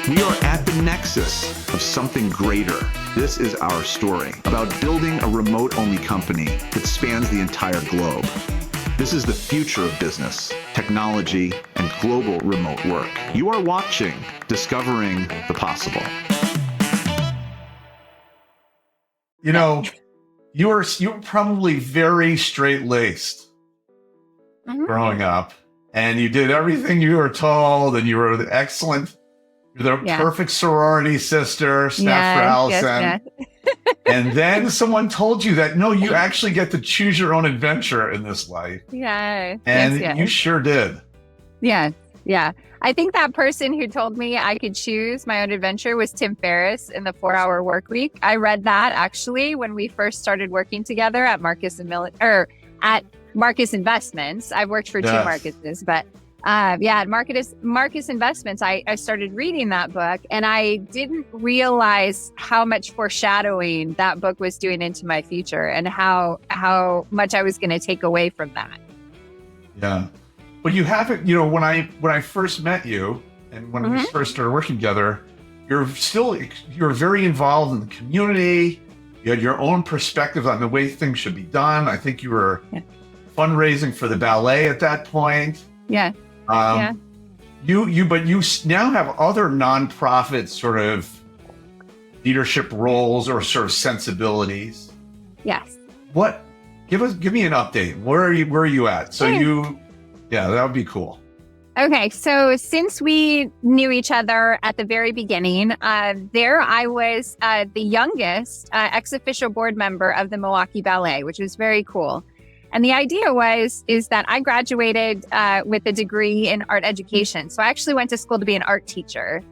We are at the nexus of something greater. This is our story about building a remote-only company that spans the entire globe. This is the future of business, technology, and global remote work. You are watching Discovering the Possible. You know, you were probably very straight-laced growing up, and you did everything you were told, and you were excellent. You're the perfect sorority sister, Steph for Allison. Yes. And then someone told you that, no, you actually get to choose your own adventure in this life. Yeah. And you sure did. Yeah. I think that person who told me I could choose my own adventure was Tim Ferriss in the 4-Hour Workweek. I read that actually when we first started working together at Marcus Investments. I've worked for two Marcuses, but at Marcus Investments, I started reading that book, and I didn't realize how much foreshadowing that book was doing into my future and how much I was going to take away from that. Yeah. But you haven't, when I first met you and when we first started working together, you're very involved in the community. You had your own perspective on the way things should be done. I think you were fundraising for the ballet at that point. Yeah. But you now have other nonprofit sort of leadership roles or sort of sensibilities. Yes. Give me an update. Where are you at? So that would be cool. Okay. So since we knew each other at the very beginning, there I was the youngest ex-official board member of the Milwaukee Ballet, which was very cool. And the idea is that I graduated with a degree in art education. So I actually went to school to be an art teacher.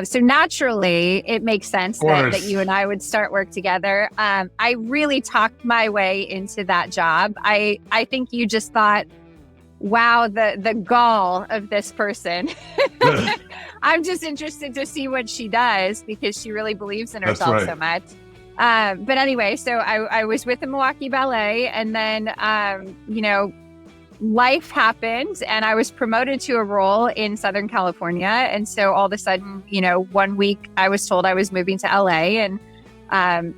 So naturally, it makes sense that you and I would start work together. I really talked my way into that job. I think you just thought, wow, the gall of this person. I'm just interested to see what she does because she really believes in herself so much. But anyway, so I was with the Milwaukee Ballet, and then, life happened and I was promoted to a role in Southern California. And so all of a sudden, 1 week I was told I was moving to LA, and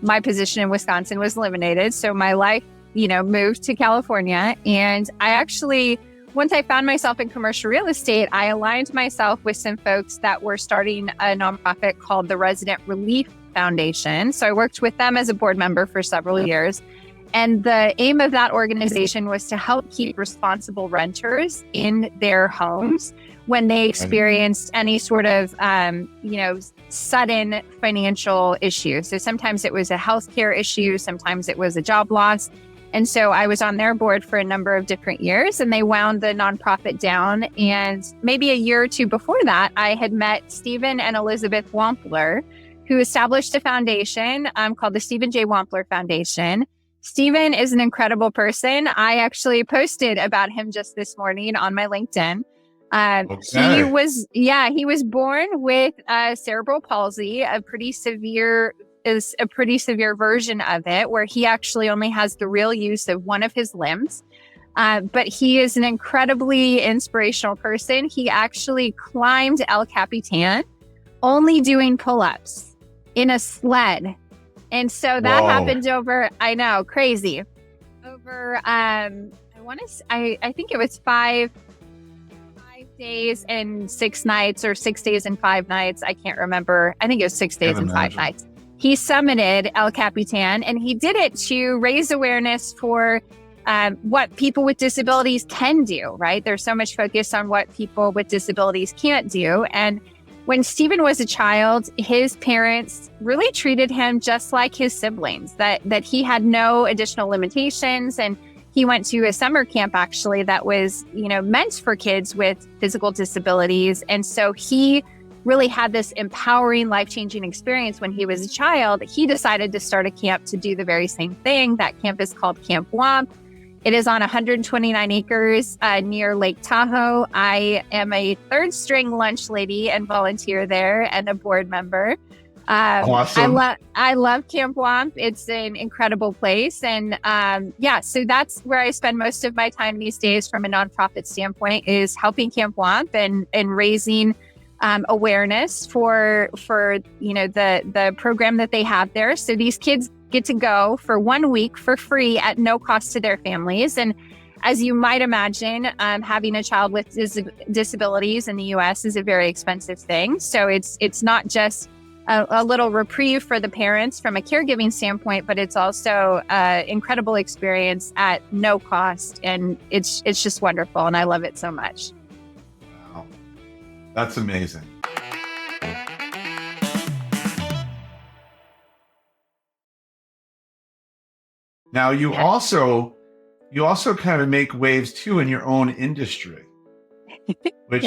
my position in Wisconsin was eliminated. So my life, moved to California. And I actually, once I found myself in commercial real estate, I aligned myself with some folks that were starting a nonprofit called the Resident Relief Foundation. So I worked with them as a board member for several years. And the aim of that organization was to help keep responsible renters in their homes when they experienced any sort of, sudden financial issue. So sometimes it was a healthcare issue, sometimes it was a job loss. And so I was on their board for a number of different years, and they wound the nonprofit down. And maybe a year or two before that, I had met Steven and Elizabeth Wampler, who established a foundation called the Steven J. Wampler Foundation. Steven is an incredible person. I actually posted about him just this morning on my LinkedIn. He was born with cerebral palsy, a pretty severe version of it, where he actually only has the real use of one of his limbs. But he is an incredibly inspirational person. He actually climbed El Capitan only doing pull-ups in a sled. And so that happened over, I know, crazy. Over, I think it was 5 days and 6 nights, or 6 days and 5 nights. I can't remember. I think it was 6 days and 5 nights. He summited El Capitan, and he did it to raise awareness for what people with disabilities can do, right? There's so much focus on what people with disabilities can't do. And when Steven was a child, his parents really treated him just like his siblings, that he had no additional limitations. And he went to a summer camp actually that was, meant for kids with physical disabilities. And so he really had this empowering, life-changing experience when he was a child. He decided to start a camp to do the very same thing. That camp is called Camp Womp. It is on 129 acres near Lake Tahoe. I am a third string lunch lady and volunteer there, and a board member. Awesome. I love Camp Womp. It's an incredible place. And so that's where I spend most of my time these days from a nonprofit standpoint, is helping Camp Womp and raising awareness for the program that they have there. So these kids get to go for 1 week for free at no cost to their families. And as you might imagine, having a child with disabilities in the U.S. is a very expensive thing. So it's not just a little reprieve for the parents from a caregiving standpoint, but it's also an incredible experience at no cost. And it's just wonderful. And I love it so much. Wow. That's amazing. Now you also kind of make waves too in your own industry, which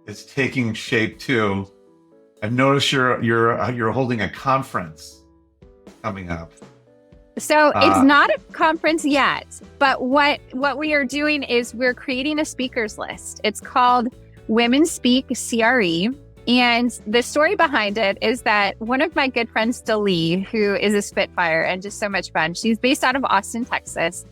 is taking shape too. I've noticed you're holding a conference coming up. So it's not a conference yet, but what we are doing is we're creating a speakers list. It's called Women Speak CRE. And the story behind it is that one of my good friends, Delee, who is a Spitfire and just so much fun, she's based out of Austin, Texas.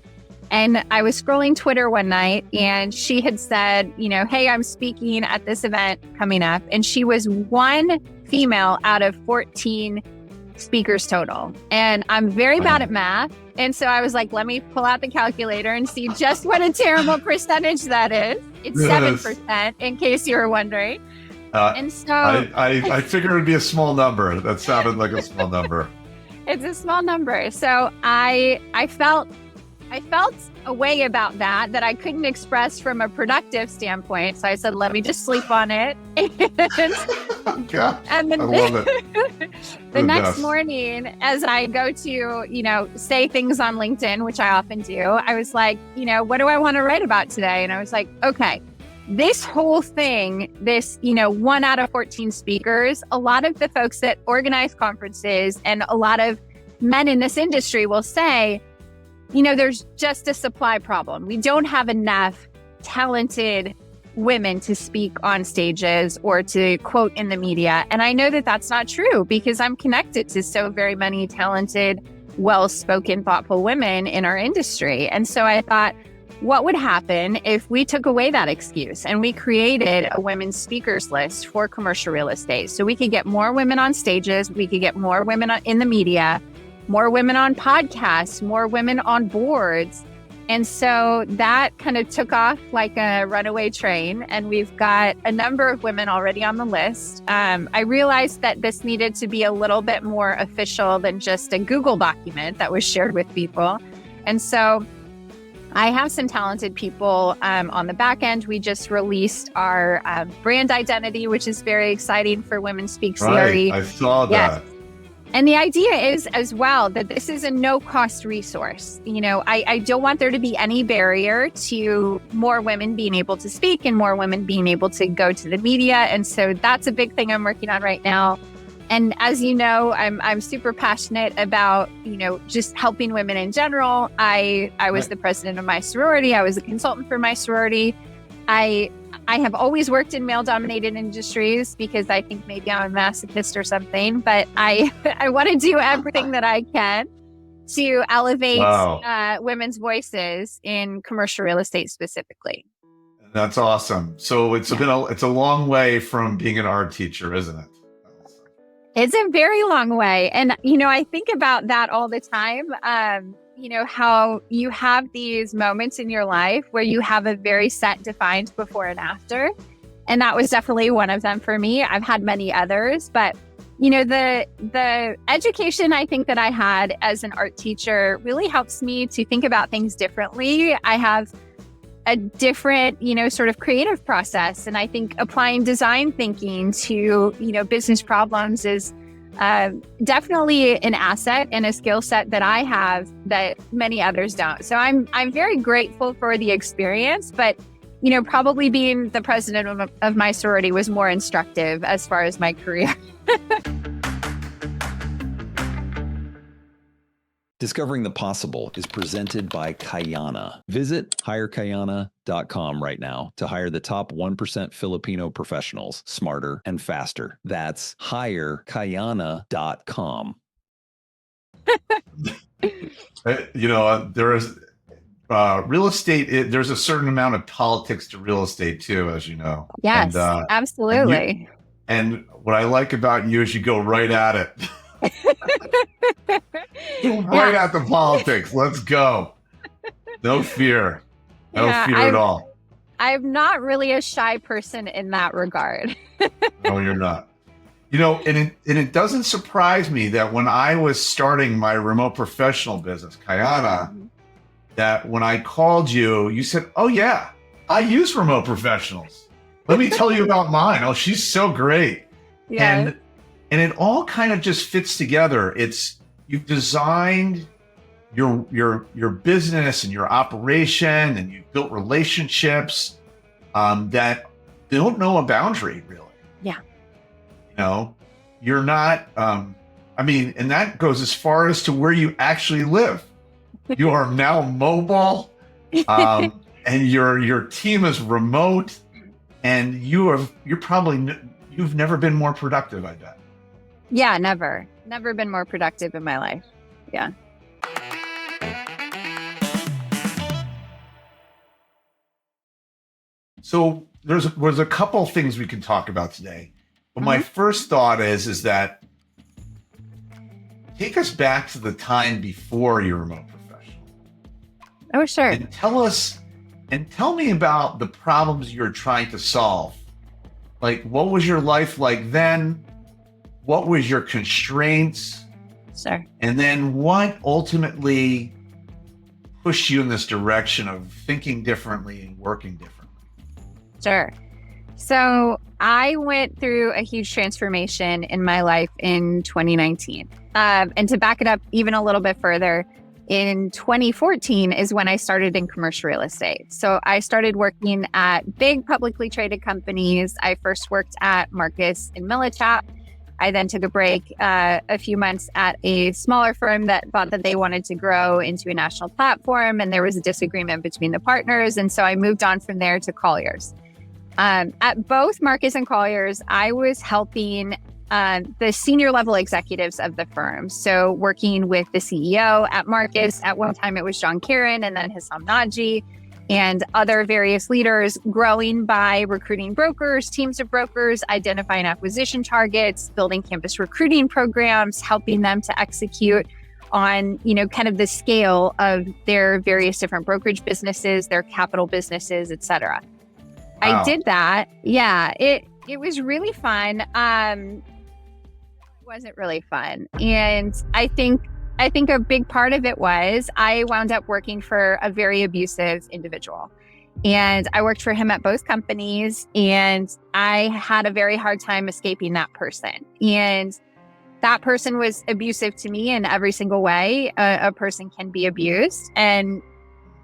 And I was scrolling Twitter one night and she had said, hey, I'm speaking at this event coming up. And she was one female out of 14 speakers total. And I'm very bad at math. And so I was like, let me pull out the calculator and see just what a terrible percentage that is. It's 7%, in case you were wondering. And so I figured it'd be a small number. That sounded like a small number. It's a small number. So I felt a way about that I couldn't express from a productive standpoint. So I said, let me just sleep on it. And then, I love it. The next morning, as I go to, say things on LinkedIn, which I often do, I was like, what do I want to write about today? And I was like, okay, this whole thing, this, 1 out of 14 speakers, a lot of the folks that organize conferences and a lot of men in this industry will say, there's just a supply problem. We don't have enough talented women to speak on stages or to quote in the media. And I know that that's not true because I'm connected to so very many talented, well-spoken, thoughtful women in our industry. And so I thought, what would happen if we took away that excuse and we created a women's speakers list for commercial real estate? So we could get more women on stages, we could get more women in the media, more women on podcasts, more women on boards. And so that kind of took off like a runaway train. And we've got a number of women already on the list. I realized that this needed to be a little bit more official than just a Google document that was shared with people. And so I have some talented people on the back end. We just released our brand identity, which is very exciting for Women Speak CRE. Right, I saw that. Yes. And the idea is as well that this is a no-cost resource. I don't want there to be any barrier to more women being able to speak and more women being able to go to the media. And so that's a big thing I'm working on right now. And as you know, I'm super passionate about, just helping women in general. I was the president of my sorority. I was a consultant for my sorority. I have always worked in male-dominated industries because I think maybe I'm a masochist or something, but I want to do everything that I can to elevate women's voices in commercial real estate specifically. That's awesome. So it's a long way from being an art teacher, isn't it? It's a very long way. And, I think about that all the time. How you have these moments in your life where you have a very set defined before and after. And that was definitely one of them for me. I've had many others, but the education I think that I had as an art teacher really helps me to think about things differently. I have a different, sort of creative process. And I think applying design thinking to, business problems is definitely an asset and a skill set that I have that many others don't. So I'm very grateful for the experience, but probably being the president of my sorority was more instructive as far as my career. Discovering the Possible is presented by Kayana. Visit hirekayana.com right now to hire the top 1% Filipino professionals smarter and faster. That's hirekayana.com. There is real estate. There's a certain amount of politics to real estate too, as you know. Yes, and, absolutely. And what I like about you is you go right at it. Go right at the politics. Let's go. No fear. No fear at all. I'm not really a shy person in that regard. No, you're not. You know, and it doesn't surprise me that when I was starting my remote professional business, Kayana, that when I called you, you said, "Oh yeah, I use remote professionals. Let me tell you about mine. Oh, she's so great." Yeah. And it all kind of just fits together. You've designed your business and your operation, and you've built relationships that don't know a boundary, really. Yeah. You know, you're not, and that goes as far as to where you actually live. You are now mobile, and your team is remote, and you've never been more productive, I bet. Yeah, never been more productive in my life. Yeah. So there's a couple of things we can talk about today. But my first thought is that take us back to the time before you were a remote professional. Oh, sure. And tell me about the problems you're trying to solve. Like, what was your life like then? What was your constraints? Sure. And then what ultimately pushed you in this direction of thinking differently and working differently? Sure. So I went through a huge transformation in my life in 2019. And to back it up even a little bit further, in 2014 is when I started in commercial real estate. So I started working at big publicly traded companies. I first worked at Marcus in Millichap. I then took a break a few months at a smaller firm that thought that they wanted to grow into a national platform, and there was a disagreement between the partners. And so I moved on from there to Colliers. At both Marcus and Colliers, I was helping the senior level executives of the firm. So working with the CEO at Marcus, at one time it was John Karen and then Hissam Naji, and other various leaders, growing by recruiting brokers, teams of brokers, identifying acquisition targets, building campus recruiting programs, helping them to execute on, kind of the scale of their various different brokerage businesses, their capital businesses, et cetera. Wow. I did that. Yeah, it was really fun. It wasn't really fun. And I think a big part of it was I wound up working for a very abusive individual. And I worked for him at both companies, and I had a very hard time escaping that person. And that person was abusive to me in every single way a person can be abused. And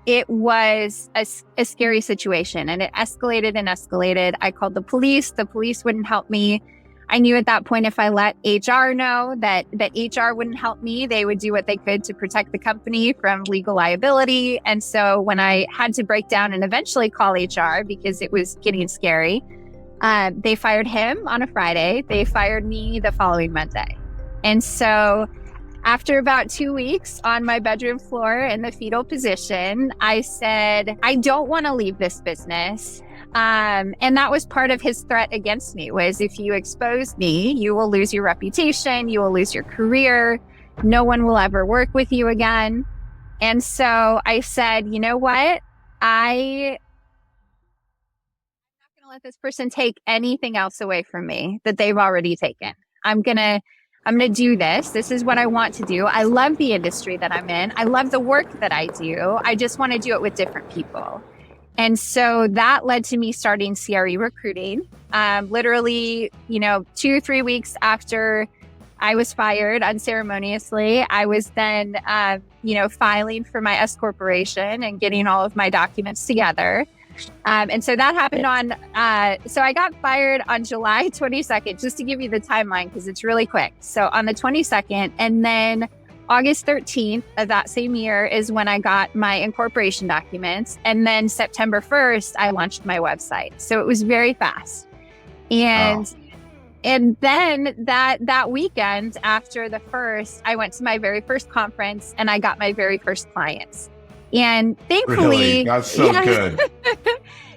it was a scary situation, and it escalated and escalated. I called the police. The police wouldn't help me. I knew at that point if I let HR know that HR wouldn't help me, they would do what they could to protect the company from legal liability. And so when I had to break down and eventually call HR because it was getting scary, they fired him on a Friday. They fired me the following Monday. And so after about 2 weeks on my bedroom floor in the fetal position, I said, I don't want to leave this business. And that was part of his threat against me, was if you expose me, you will lose your reputation, you will lose your career, no one will ever work with you again. And so I said, you know what? I'm not going to let this person take anything else away from me that they've already taken. I'm going to do this. This is what I want to do. I love the industry that I'm in. I love the work that I do. I just want to do it with different people. And that led to me starting CRE Recruiting. Literally, 2-3 weeks after I was fired unceremoniously, I was then, filing for my S corporation and getting all of my documents together. And so that happened so I got fired on July 22nd, just to give you the timeline, because it's really quick. So on the 22nd, and then August 13th of that same year is when I got my incorporation documents. And then September 1st, I launched my website. So it was very fast. And then that weekend after the first, I went to my very first conference and I got my very first clients. And thankfully, really? That's so good.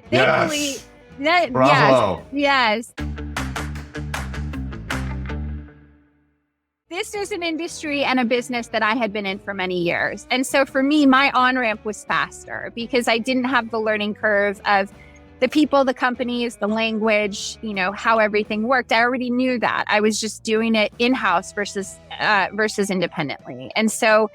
Thankfully, yes. Bravo. Yes. this is an industry and a business that I had been in for many years. And so for me, my on-ramp was faster because I didn't have the learning curve of the people, the companies, the language, how everything worked. I already knew that. I was just doing it in-house versus independently. And so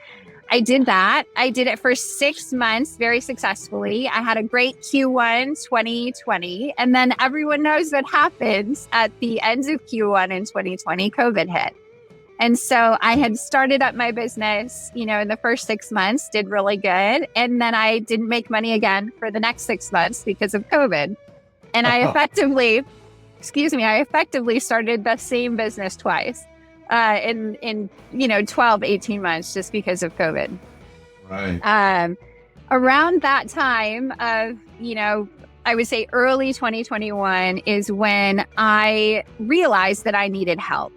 I did that. I did it for 6 months very successfully. I had a great Q1 2020. And then everyone knows what happens at the end of Q1 in 2020, COVID hit. And so I had started up my business, in the first 6 months, did really good. And then I didn't make money again for the next 6 months because of COVID. And I effectively started the same business twice. In 12, 18 months just because of COVID. Right. Around that time of, I would say early 2021 is when I realized that I needed help.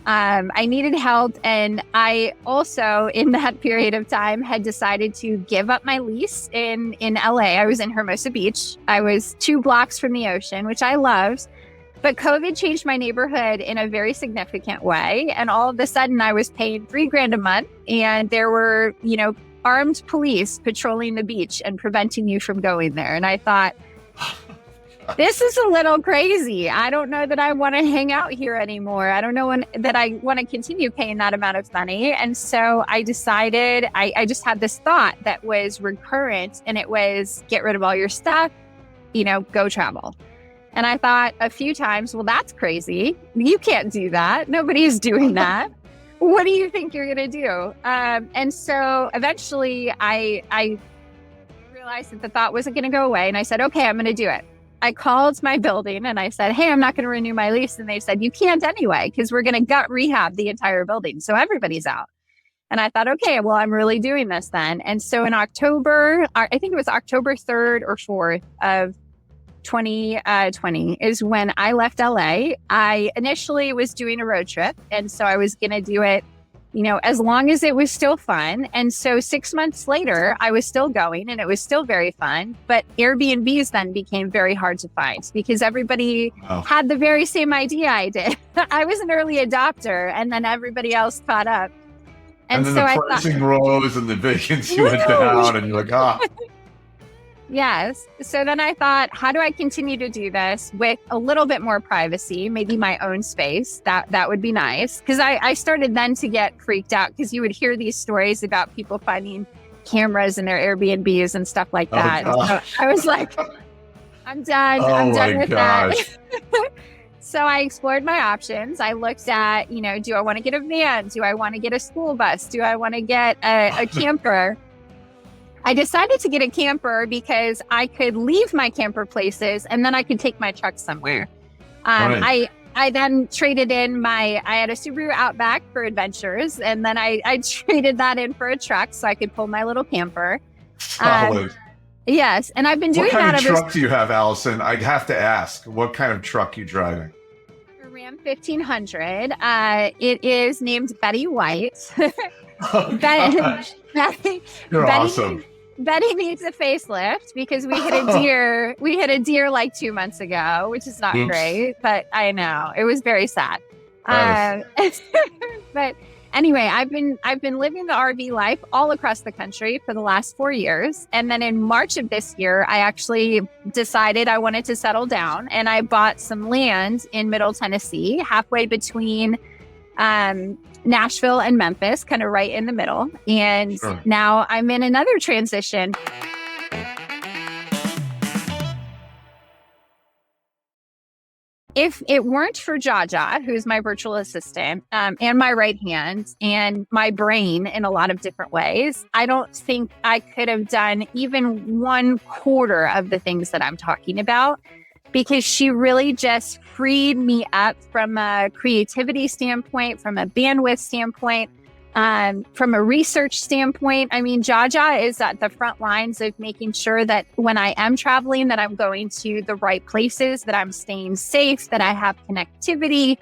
I needed help. And I also, in that period of time, had decided to give up my lease in LA. I was in Hermosa Beach. I was 2 blocks from the ocean, which I loved. But COVID changed my neighborhood in a very significant way. And all of a sudden I was paying $3,000 a month and there were, armed police patrolling the beach and preventing you from going there. And I thought, this is a little crazy. I don't know that I want to hang out here anymore. I don't know that I want to continue paying that amount of money. And so I decided, I just had this thought that was recurrent, and it was get rid of all your stuff, go travel. And I thought a few times, well, that's crazy. You can't do that. Nobody's doing that. What do you think you're going to do? And so eventually I realized that the thought wasn't going to go away. And I said, okay, I'm going to do it. I called my building and I said, hey, I'm not going to renew my lease. And they said, you can't anyway, because we're going to gut rehab the entire building. So everybody's out. And I thought, okay, well, I'm really doing this then. And so in October, I think it was October 3rd or 4th of 2020 is when I left LA. I initially was doing a road trip. And so I was going to do it, as long as it was still fun. And so 6 months later, I was still going and it was still very fun. But Airbnbs then became very hard to find because everybody had the very same idea I did. I was an early adopter and then everybody else caught up. And then the pricing rose and the vacancy went down and you're like, Yes. So then I thought, how do I continue to do this with a little bit more privacy, maybe my own space? That would be nice. Because I started then to get freaked out because you would hear these stories about people finding cameras in their Airbnbs and stuff like that. So I was like, I'm done. I'm done with that. So I explored my options. I looked at, do I want to get a van? Do I want to get a school bus? Do I want to get a camper? I decided to get a camper because I could leave my camper places and then I could take my truck somewhere. Right. I then traded in I had a Subaru Outback for adventures, and then I traded that in for a truck so I could pull my little camper. Yes, and I've been doing that. What kind of truck do you have, Allison? I'd have to ask. What kind of truck are you driving? A Ram 1500. It is named Betty White. You're awesome. Betty needs a facelift because we hit a deer like 2 months ago, which is not great, but I know it was very sad. But anyway, I've been living the RV life all across the country for the last 4 years. And then in March of this year, I actually decided I wanted to settle down, and I bought some land in Middle Tennessee, halfway between Nashville and Memphis, kind of right in the middle. And now I'm in another transition. If it weren't for Jaja, who's my virtual assistant, and my right hand and my brain in a lot of different ways, I don't think I could have done even 1/4 of the things that I'm talking about, because she really just freed me up from a creativity standpoint, from a bandwidth standpoint, from a research standpoint. I mean, Jaja is at the front lines of making sure that when I am traveling, that I'm going to the right places, that I'm staying safe, that I have connectivity.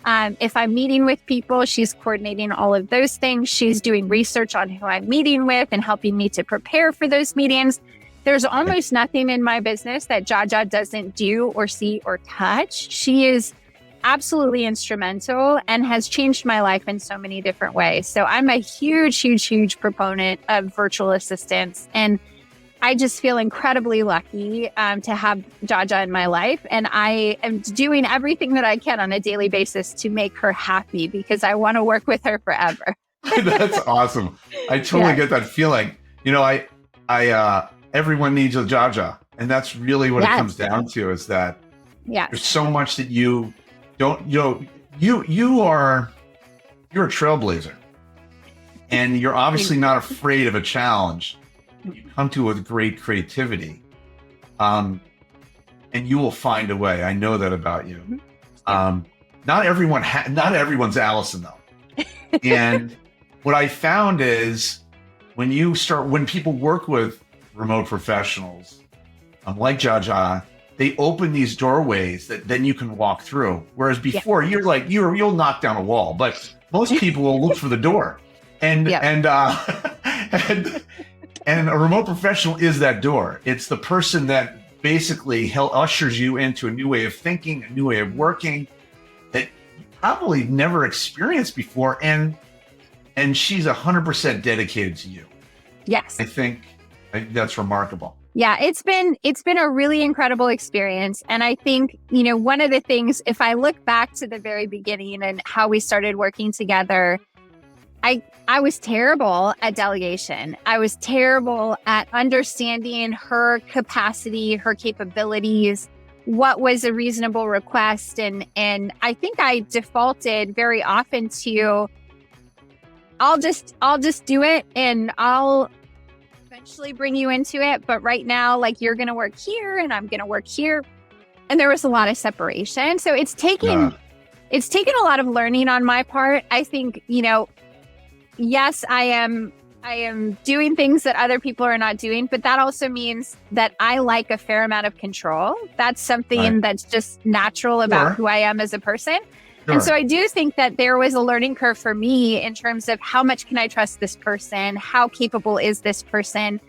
If I'm meeting with people, she's coordinating all of those things. She's doing research on who I'm meeting with and helping me to prepare for those meetings. There's almost nothing in my business that Jaja doesn't do or see or touch. She is absolutely instrumental and has changed my life in so many different ways. So I'm a huge, huge, huge proponent of virtual assistants. And I just feel incredibly lucky to have Jaja in my life. And I am doing everything that I can on a daily basis to make her happy because I want to work with her forever. That's awesome. I totally get that feeling. You know, I everyone needs a Jaja. And that's really what it comes down to, is that there's so much that you don't, you're a trailblazer, and you're obviously not afraid of a challenge. You come to it with great creativity, and you will find a way. I know that about you. Not everyone's Allison though. And what I found is when people work with remote professionals, like Jaja, they open these doorways that then you can walk through. Whereas before, you're like, you'll knock down a wall, but most people will look for the door. And and a remote professional is that door. It's the person that basically ushers you into a new way of thinking, a new way of working that you probably never experienced before. And she's 100% dedicated to you. Yes. I think that's remarkable. Yeah, it's been a really incredible experience. And I think, one of the things, if I look back to the very beginning and how we started working together, I was terrible at delegation. I was terrible at understanding her capacity, her capabilities, what was a reasonable request. And I think I defaulted very often to, I'll just do it and I'll eventually bring you into it. But right now, like, you're going to work here and I'm going to work here. And there was a lot of separation. So it's taken a lot of learning on my part. I think, yes, I am doing things that other people are not doing, but that also means that I like a fair amount of control. That's something that's just natural about who I am as a person. Sure. And so I do think that there was a learning curve for me in terms of how much can I trust this person? How capable is this person?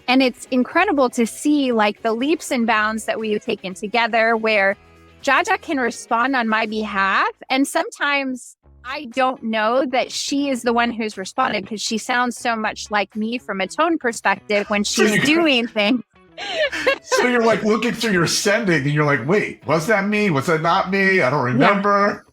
And it's incredible to see like the leaps and bounds that we've taken together where Jaja can respond on my behalf. And sometimes I don't know that she is the one who's responded because she sounds so much like me from a tone perspective when she's doing things. So you're like looking through your sending and you're like, wait, was that me? Was that not me? I don't remember.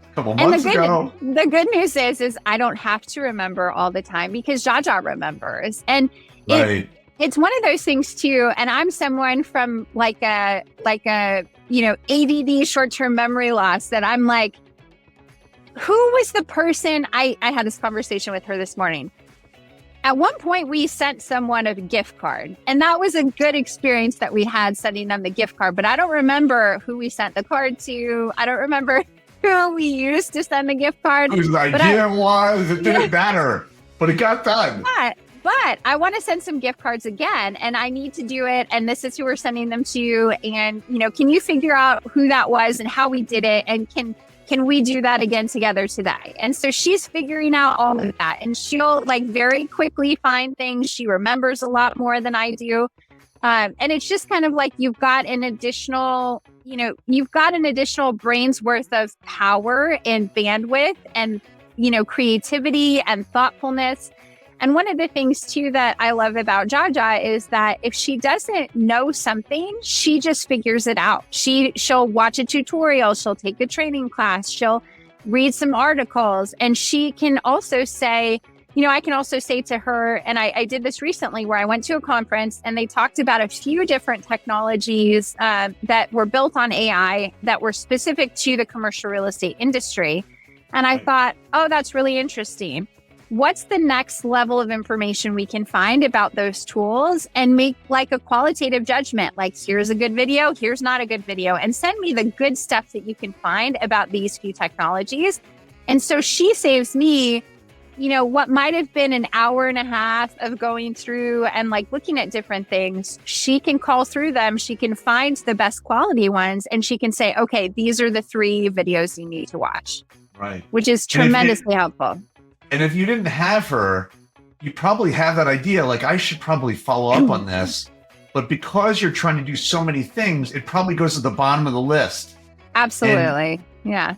A couple months ago. The good news is I don't have to remember all the time because Jaja remembers. And it's one of those things too. And I'm someone from like a ADD, short-term memory loss, that I'm like, who was the person? I had this conversation with her this morning. At one point, we sent someone a gift card, and that was a good experience that we had sending them the gift card. But I don't remember who we sent the card to. I don't remember who we used to send the gift card. Whose idea was, it didn't matter, but it got done. But I want to send some gift cards again, and I need to do it. And this is who we're sending them to. And, can you figure out who that was and how we did it? And can we do that again together today? And so she's figuring out all of that, and she'll like very quickly find things. She remembers a lot more than I do. And it's just kind of like you've got an additional brain's worth of power and bandwidth and, creativity and thoughtfulness. And one of the things too that I love about Jaja is that if she doesn't know something, she just figures it out. She'll watch a tutorial, she'll take a training class, she'll read some articles, and she can also say, I can also say to her, and I did this recently where I went to a conference and they talked about a few different technologies that were built on AI that were specific to the commercial real estate industry. And I thought, oh, that's really interesting. What's the next level of information we can find about those tools and make like a qualitative judgment? Like, here's a good video, here's not a good video, and send me the good stuff that you can find about these few technologies. And so she saves me, what might have been an hour and a half of going through and like looking at different things. She can call through them. She can find the best quality ones, and she can say, okay, these are the 3 videos you need to watch. Right. Which is tremendously helpful. And if you didn't have her, you probably have that idea, like, I should probably follow up on this. But because you're trying to do so many things, it probably goes to the bottom of the list. Absolutely. Yeah.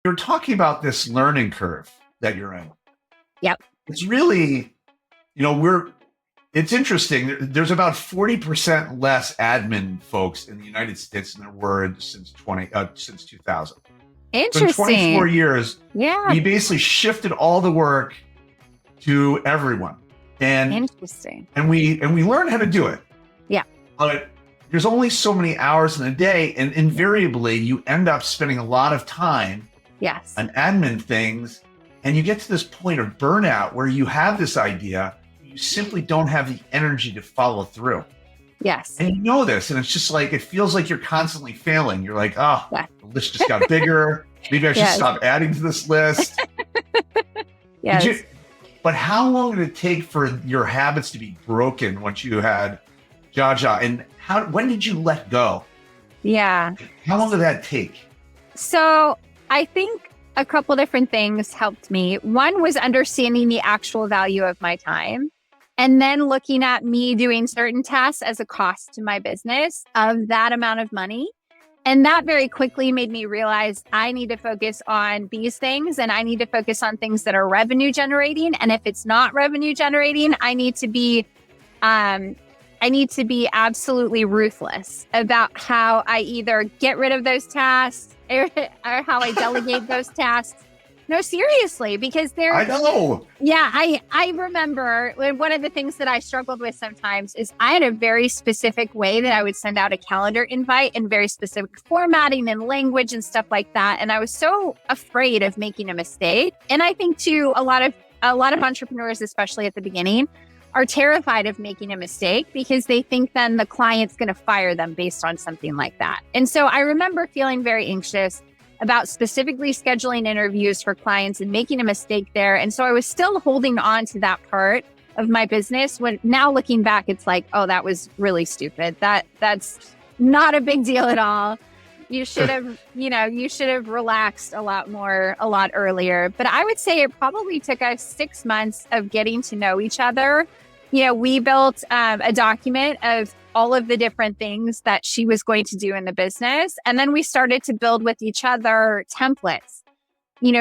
You're talking about this learning curve that you're in. Yep. It's really, it's interesting. There's about 40% less admin folks in the United States than there were since 2000. Interesting. So in 24 years, yeah. we basically shifted all the work to everyone. And interesting. And we learned how to do it. Yeah. But there's only so many hours in a day, and invariably you end up spending a lot of time yes. on admin things, and you get to this point of burnout where you have this idea, you simply don't have the energy to follow through. Yes. And you know this, and it's just like, it feels like you're constantly failing. You're like, oh, yeah. the list just got bigger. Maybe I should yes. stop adding to this list. yes. But how long did it take for your habits to be broken once you had Jaja? And when did you let go? Yeah. How long did that take? So I think a couple different things helped me. One was understanding the actual value of my time, and then looking at me doing certain tasks as a cost to my business of that amount of money. And that very quickly made me realize I need to focus on these things, and I need to focus on things that are revenue generating. And if it's not revenue generating, I need to be absolutely ruthless about how I either get rid of those tasks or how I delegate those tasks. No, seriously, because I know. Yeah, I remember one of the things that I struggled with sometimes is I had a very specific way that I would send out a calendar invite, and very specific formatting and language and stuff like that. And I was so afraid of making a mistake. And I think too, a lot of entrepreneurs, especially at the beginning, are terrified of making a mistake because they think then the client's going to fire them based on something like that. And so I remember feeling very anxious about specifically scheduling interviews for clients and making a mistake there. And so I was still holding on to that part of my business, when now looking back, it's like, oh, that was really stupid. That's not a big deal at all. You should have, you should have relaxed a lot earlier. But I would say it probably took us 6 months of getting to know each other. We built a document of all of the different things that she was going to do in the business. And then we started to build with each other templates.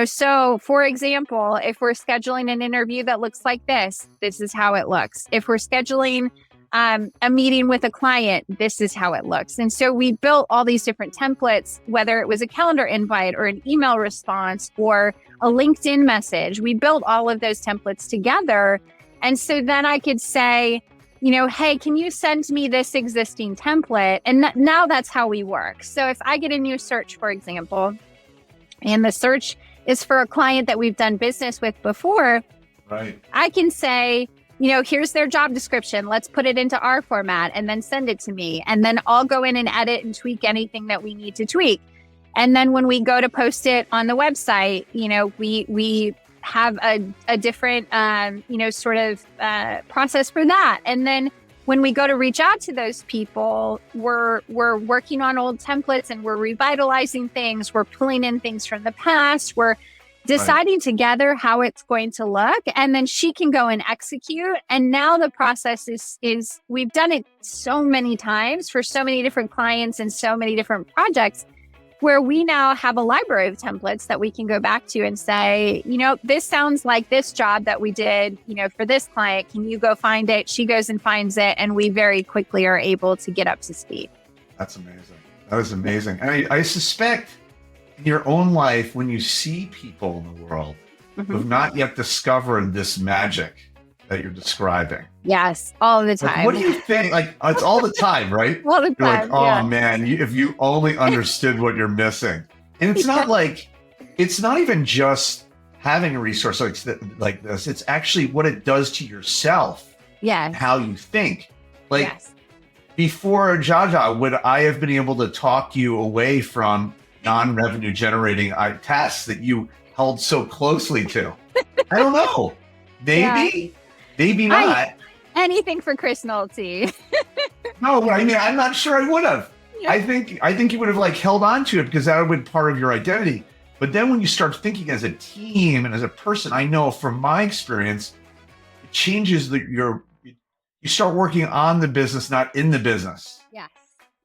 So for example, if we're scheduling an interview that looks like this is how it looks. If we're scheduling a meeting with a client, this is how it looks. And so we built all these different templates, whether it was a calendar invite or an email response or a LinkedIn message. We built all of those templates together. And so then I could say, hey, can you send me this existing template? And now that's how we work. So if I get a new search, for example, and the search is for a client that we've done business with before, right? I can say, here's their job description. Let's put it into our format and then send it to me. And then I'll go in and edit and tweak anything that we need to tweak. And then when we go to post it on the website, we have a different, process for that. And then when we go to reach out to those people, we're working on old templates and we're revitalizing things. We're pulling in things from the past. We're deciding together how it's going to look, and then she can go and execute. And now the process is we've done it so many times for so many different clients and so many different projects, where we now have a library of templates that we can go back to and say, this sounds like this job that we did, for this client. Can you go find it? She goes and finds it, and we very quickly are able to get up to speed. That's amazing. That is amazing. And I suspect in your own life, when you see people in the world who have not yet discovered this magic that you're describing. Yes, all the time. What do you think? Like, it's all the time, right? All the time. You're like, oh man, if you only understood what you're missing. And it's not like, it's not even just having a resource like this. It's actually what it does to yourself. Yeah. How you think. Like, before Jaja, would I have been able to talk you away from non-revenue generating tasks that you held so closely to? I don't know. Maybe. Maybe not. Anything for Chris Nolte. No, but I mean, I'm not sure I would have. Yeah. I think you would have held on to it because that would be part of your identity. But then when you start thinking as a team and as a person, I know from my experience, it changes you start working on the business, not in the business. Yes.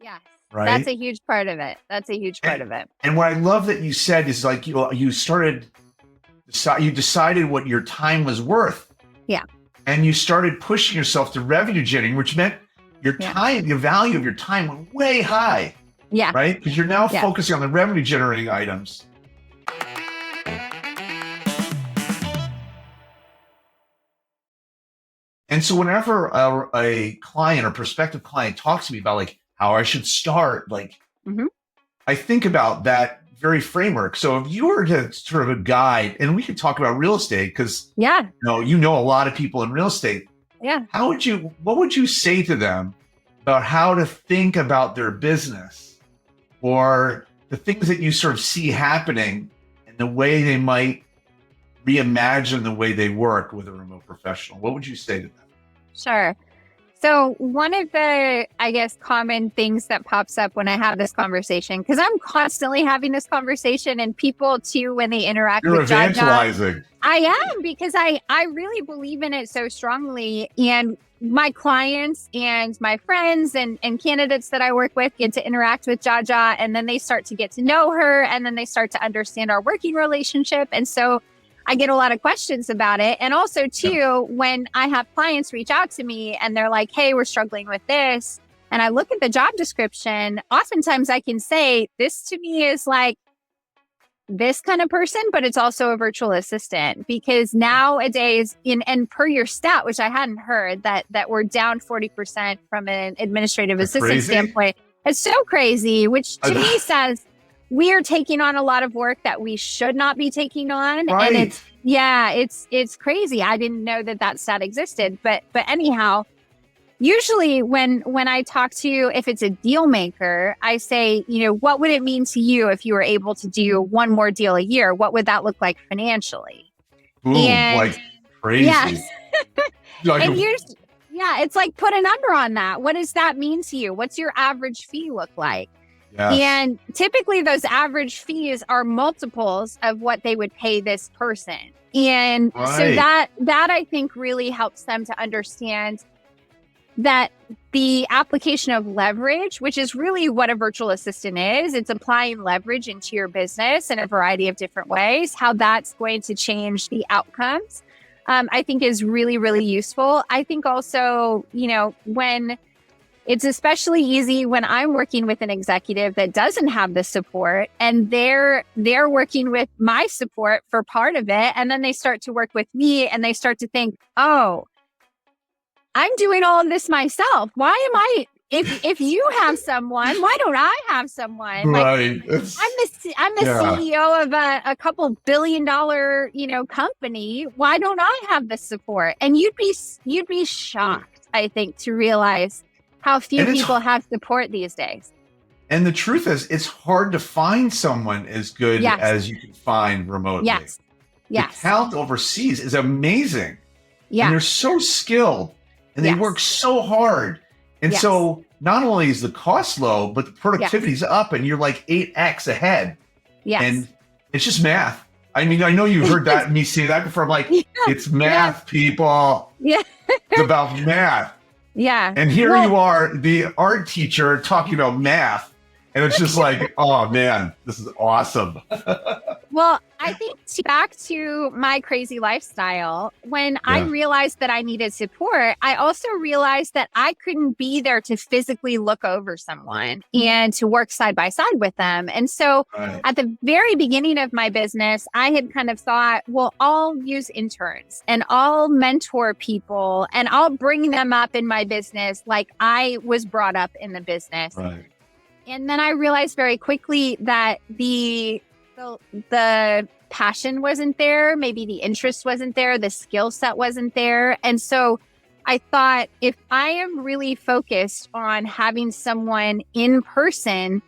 Yes. Right. That's a huge part of it. And what I love that you said is like you decided what your time was worth. Yeah. And you started pushing yourself to revenue generating, which meant your time, the value of your time went way high. Yeah. Right? Because you're now focusing on the revenue generating items. And so whenever a client or prospective client talks to me about like how I should start, like I think about that very framework. So if you were to sort of a guide, and we could talk about real estate because you know a lot of people in real estate. Yeah. What would you say to them about how to think about their business or the things that you sort of see happening and the way they might reimagine the way they work with a remote professional? What would you say to them? Sure. So one of the, I guess, common things that pops up when I have this conversation, because I'm constantly having this conversation, and people too, when they interact You're with evangelizing. Jaja, I am, because I really believe in it so strongly. And my clients and my friends and candidates that I work with get to interact with Jaja, and then they start to get to know her, and then they start to understand our working relationship. And so I get a lot of questions about it. And also too, when I have clients reach out to me and they're like, hey, we're struggling with this, and I look at the job description, oftentimes I can say, this to me is like this kind of person, but it's also a virtual assistant. Because nowadays, and per your stat, which I hadn't heard, that we're down 40% from an administrative assistant standpoint. It's so crazy, which to me says we are taking on a lot of work that we should not be taking on. Right. And it's crazy. I didn't know that stat existed. But anyhow, usually when I talk to you, if it's a deal maker, I say, what would it mean to you if you were able to do one more deal a year? What would that look like financially? Boom, like crazy. Yes. It's like, put a number on that. What does that mean to you? What's your average fee look like? Yes. And typically those average fees are multiples of what they would pay this person. And so that I think really helps them to understand that the application of leverage, which is really what a virtual assistant is, it's applying leverage into your business in a variety of different ways, how that's going to change the outcomes, I think is really, really useful. I think also, when it's especially easy when I'm working with an executive that doesn't have the support, and they're working with my support for part of it. And then they start to work with me and they start to think, oh, I'm doing all of this myself. Why am I, if you have someone, why don't I have someone? Right. Like, I'm the CEO of a couple $1 billion, company. Why don't I have the support? And you'd be shocked, I think, to realize how few people have support these days. And the truth is, it's hard to find someone as good as you can find remotely. Yes. The talent overseas is amazing. Yeah. And they're so skilled and they work so hard. And so not only is the cost low, but the productivity's up and you're like 8x ahead. Yes. And it's just math. I mean, I know you've heard that me say that before. I'm like, it's math, people. Yeah. It's about math. Yeah. And here you are, the art teacher, talking about math. And it's just like, oh man, this is awesome. Well, I think back to my crazy lifestyle, when I realized that I needed support, I also realized that I couldn't be there to physically look over someone and to work side by side with them. And so at the very beginning of my business, I had kind of thought, well, I'll use interns and I'll mentor people and I'll bring them up in my business like I was brought up in the business. Right. And then I realized very quickly that the passion wasn't there, maybe the interest wasn't there, the skill set wasn't there. And so I thought, if I am really focused on having someone in person,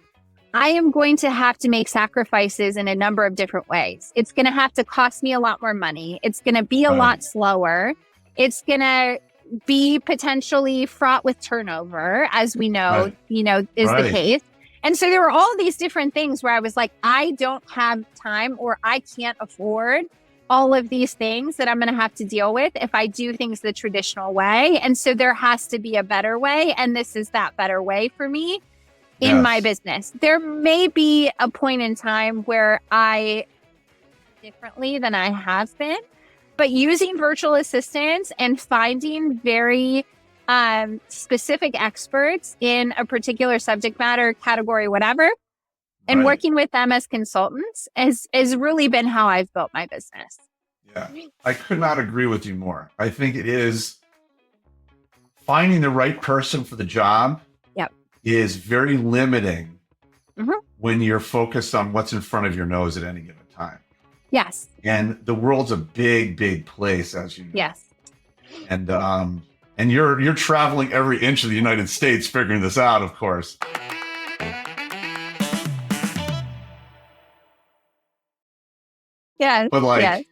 I am going to have to make sacrifices in a number of different ways. It's going to have to cost me a lot more money. It's going to be a lot slower. It's going to be potentially fraught with turnover, as we know, is the case. And so there were all these different things where I was like, I don't have time, or I can't afford all of these things that I'm going to have to deal with if I do things the traditional way. And so there has to be a better way. And this is that better way for me in my business. There may be a point in time where I differently than I have been, but using virtual assistants and finding very specific experts in a particular subject matter, category, whatever, and working with them as consultants has really been how I've built my business. Yeah, I could not agree with you more. I think it is finding the right person for the job is very limiting when you're focused on what's in front of your nose at any given time. Yes. And the world's a big, big place, as you know. Yes. And you're traveling every inch of the United States figuring this out, of course. Yeah. But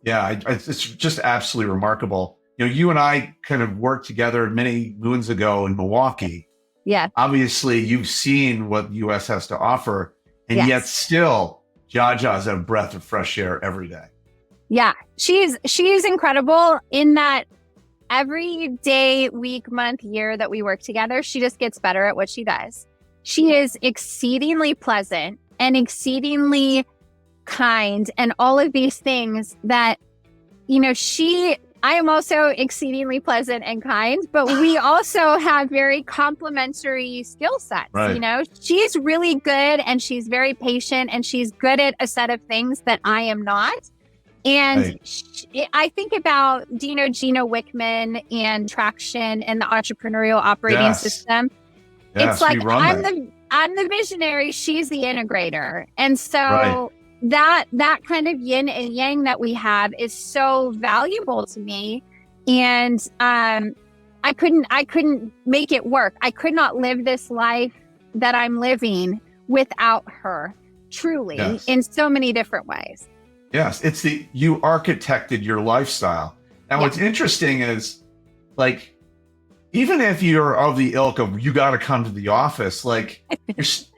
it's just absolutely remarkable. You know, you and I kind of worked together many moons ago in Milwaukee. Yeah. Obviously, you've seen what the U.S. has to offer, and yet still, Jaja's a breath of fresh air every day. Yeah, she's incredible in that every day, week, month, year that we work together, she just gets better at what she does. She is exceedingly pleasant and exceedingly kind and all of these things that, you know, I am also exceedingly pleasant and kind, but we also have very complementary skill sets. Right. You know, she's really good and she's very patient and she's good at a set of things that I am not. And I think about, do you know Gino Wickman and Traction and the entrepreneurial operating system? It's like I'm the visionary, she's the integrator. And so that kind of yin and yang that we have is so valuable to me. And I couldn't make it work. I could not live this life that I'm living without her, truly, in so many different ways. Yes, you architected your lifestyle. Now, what's interesting is, like, even if you're of the ilk of you got to come to the office, like, it's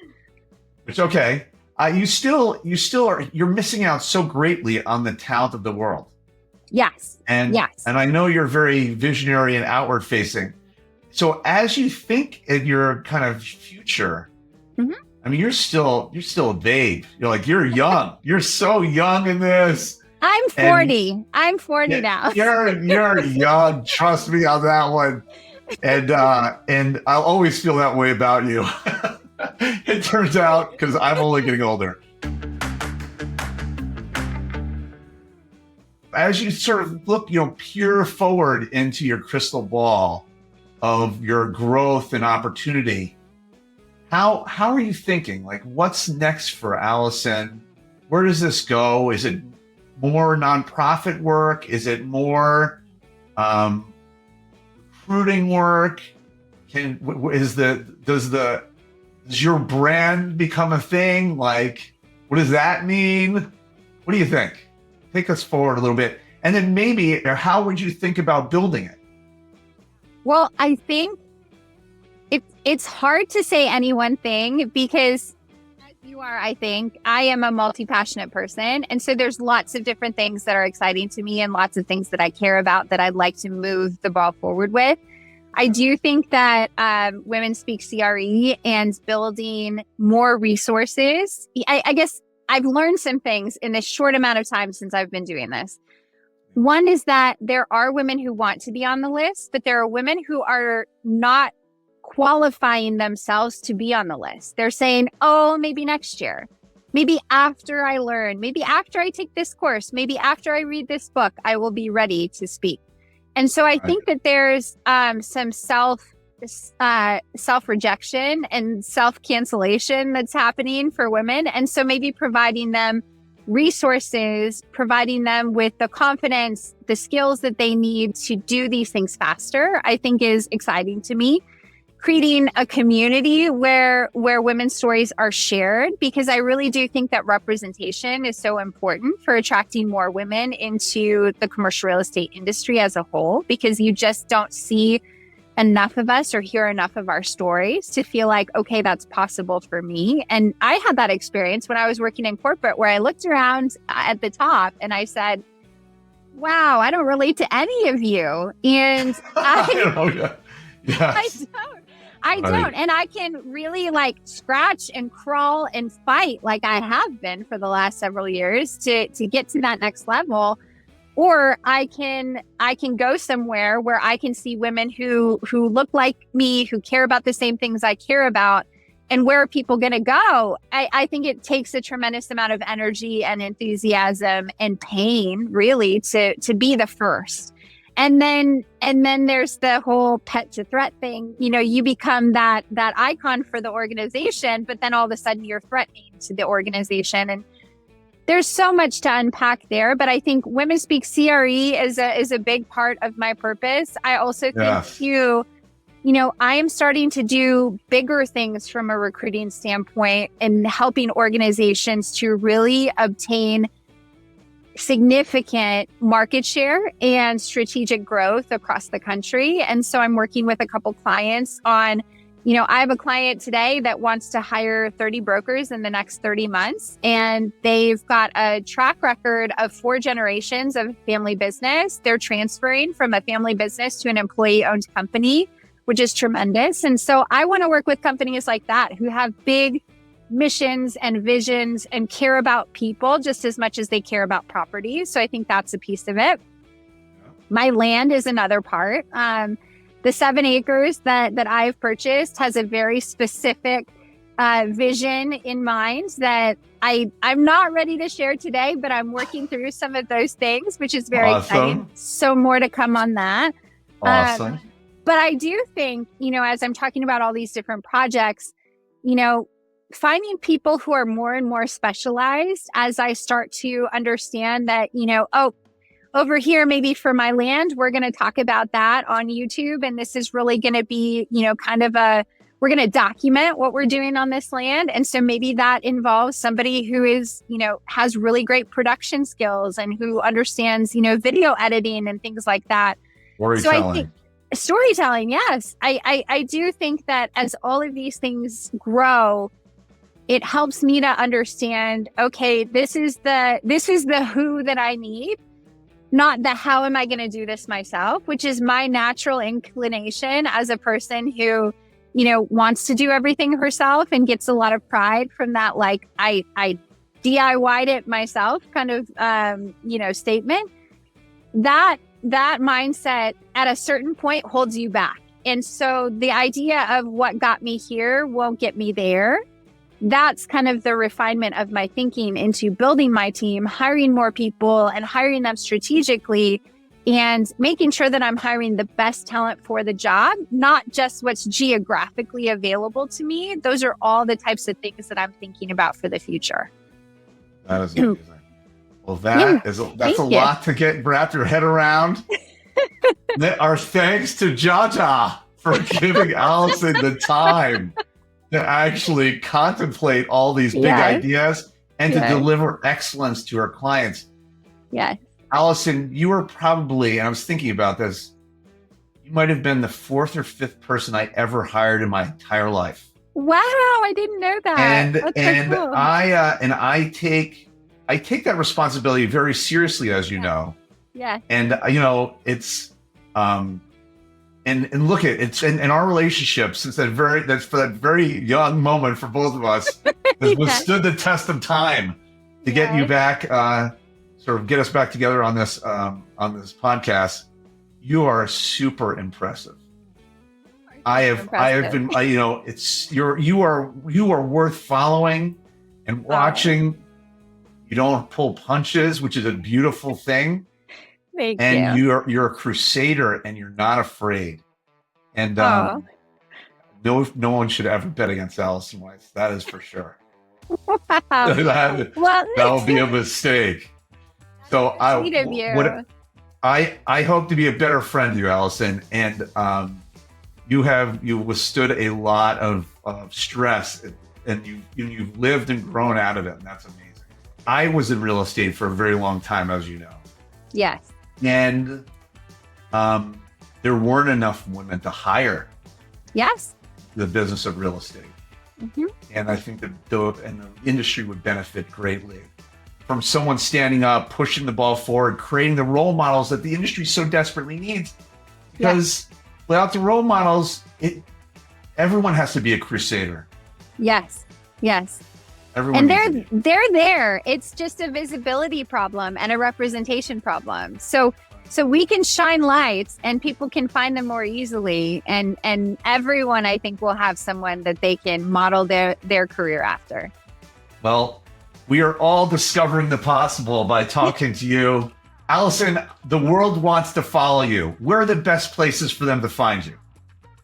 okay. You're missing out so greatly on the talent of the world. Yes. And I know you're very visionary and outward facing. So as you think in your kind of future, I mean, you're still a babe. You're young. You're so young in this. I'm 40. I'm 40 now. You're young. Trust me on that one. And I'll always feel that way about you. It turns out, because I'm only getting older. As you sort of look, peer forward into your crystal ball of your growth and opportunity, how are you thinking? Like, what's next for Allison? Where does this go? Is it more nonprofit work? Is it more recruiting work? Does your brand become a thing? Like, what does that mean? What do you think? Take us forward a little bit. And then maybe, how would you think about building it? Well, I think it's hard to say any one thing because, as you are, I think, I am a multi-passionate person. And so there's lots of different things that are exciting to me and lots of things that I care about that I'd like to move the ball forward with. I do think that Women Speak CRE and building more resources, I guess I've learned some things in this short amount of time since I've been doing this. One is that there are women who want to be on the list, but there are women who are not qualifying themselves to be on the list. They're saying, oh, maybe next year, maybe after I learn, maybe after I take this course, maybe after I read this book, I will be ready to speak. And so I think that there's some self-rejection and self-cancellation that's happening for women. And so maybe providing them resources, providing them with the confidence, the skills that they need to do these things faster, I think is exciting to me. Creating a community where women's stories are shared, because I really do think that representation is so important for attracting more women into the commercial real estate industry as a whole, because you just don't see enough of us or hear enough of our stories to feel like, okay, that's possible for me. And I had that experience when I was working in corporate where I looked around at the top and I said, wow, I don't relate to any of you. And I don't. And I can really like scratch and crawl and fight like I have been for the last several years to get to that next level. Or I can go somewhere where I can see women who look like me, who care about the same things I care about. And where are people going to go? I think it takes a tremendous amount of energy and enthusiasm and pain, really, to be the first. And then there's the whole pet to threat thing. You know, you become that icon for the organization, but then all of a sudden you're threatening to the organization. And there's so much to unpack there, but I think Women Speak CRE is a big part of my purpose. I also think too, you know, I am starting to do bigger things from a recruiting standpoint and helping organizations to really obtain significant market share and strategic growth across the country. And so I'm working with a couple clients on, you know, I have a client today that wants to hire 30 brokers in the next 30 months. And they've got a track record of 4 generations of family business. They're transferring from a family business to an employee-owned company, which is tremendous. And so I want to work with companies like that who have big missions and visions and care about people just as much as they care about property. So I think that's a piece of it. My land is another part. The 7 acres that I've purchased has a very specific vision in mind that I'm not ready to share today, but I'm working through some of those things, which is very exciting. So more to come on that. Awesome. But I do think, you know, as I'm talking about all these different projects, you know, finding people who are more and more specialized as I start to understand that, you know, over here, maybe for my land, we're going to talk about that on YouTube. And this is really going to be, you know, kind of we're going to document what we're doing on this land. And so maybe that involves somebody who is, you know, has really great production skills and who understands, you know, video editing and things like that. So I think storytelling, yes. I do think that as all of these things grow, it helps me to understand, okay, this is the who that I need. Not the how am I going to do this myself, which is my natural inclination as a person who, you know, wants to do everything herself and gets a lot of pride from that, like, I DIY'd it myself kind of, you know, statement. That mindset at a certain point holds you back. And so the idea of what got me here won't get me there. That's kind of the refinement of my thinking into building my team, hiring more people and hiring them strategically and making sure that I'm hiring the best talent for the job, not just what's geographically available to me. Those are all the types of things that I'm thinking about for the future. That is amazing. Well, that's a lot to wrap your head around. Our thanks to Jaja for giving Allison the time to actually contemplate all these big ideas and to deliver excellence to our clients. Yeah. Allison, you were probably, and I was thinking about this, you might have been the 4th or 5th person I ever hired in my entire life. Wow, I didn't know that. And so cool. I take that responsibility very seriously, as you know. Yeah. And you know, it's and look at it's in our relationship since for that very young moment for both of us has withstood the test of time to get you back, sort of get us back together on this podcast. You are super impressive. I have been, you know, you are worth following and watching. You don't pull punches, which is a beautiful thing. Thank you. And you're a crusader, and you're not afraid. And no one should ever bet against Allison Weiss. That is for sure. Wow. that will be a mistake. So I hope to be a better friend to you, Allison. And you withstood a lot of stress, and you've lived and grown out of it, and that's amazing. I was in real estate for a very long time, as you know. Yes. And there weren't enough women to hire Yes. the business of real estate. And I think that the industry would benefit greatly from someone standing up, pushing the ball forward, creating the role models that the industry so desperately needs. Because without the role models, everyone has to be a crusader. Yes. Everyone And they're there. It's just a visibility problem and a representation problem. So we can shine lights and people can find them more easily. And everyone, I think, will have someone that they can model their career after. Well, we are all discovering the possible by talking to you. Allison, the world wants to follow you. Where are the best places for them to find you?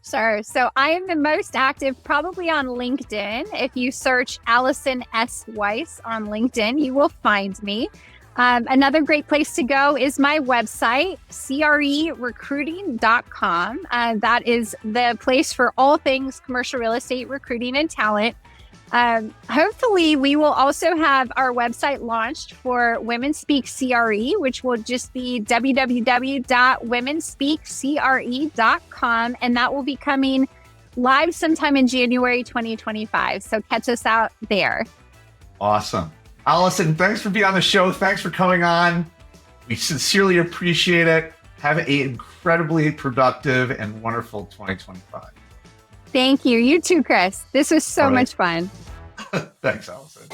Sure. So I am the most active probably on LinkedIn. If you search Allison S. Weiss on LinkedIn, you will find me. Another great place to go is my website, CRErecruiting.com. That is the place for all things commercial real estate recruiting and talent. Hopefully, we will also have our website launched for Women Speak CRE, which will just be www.womenspeakcre.com. And that will be coming live sometime in January 2025. So catch us out there. Awesome. Allison, thanks for being on the show. Thanks for coming on. We sincerely appreciate it. Have an incredibly productive and wonderful 2025. Thank you. You too, Chris. This was so much fun. Thanks, Allison.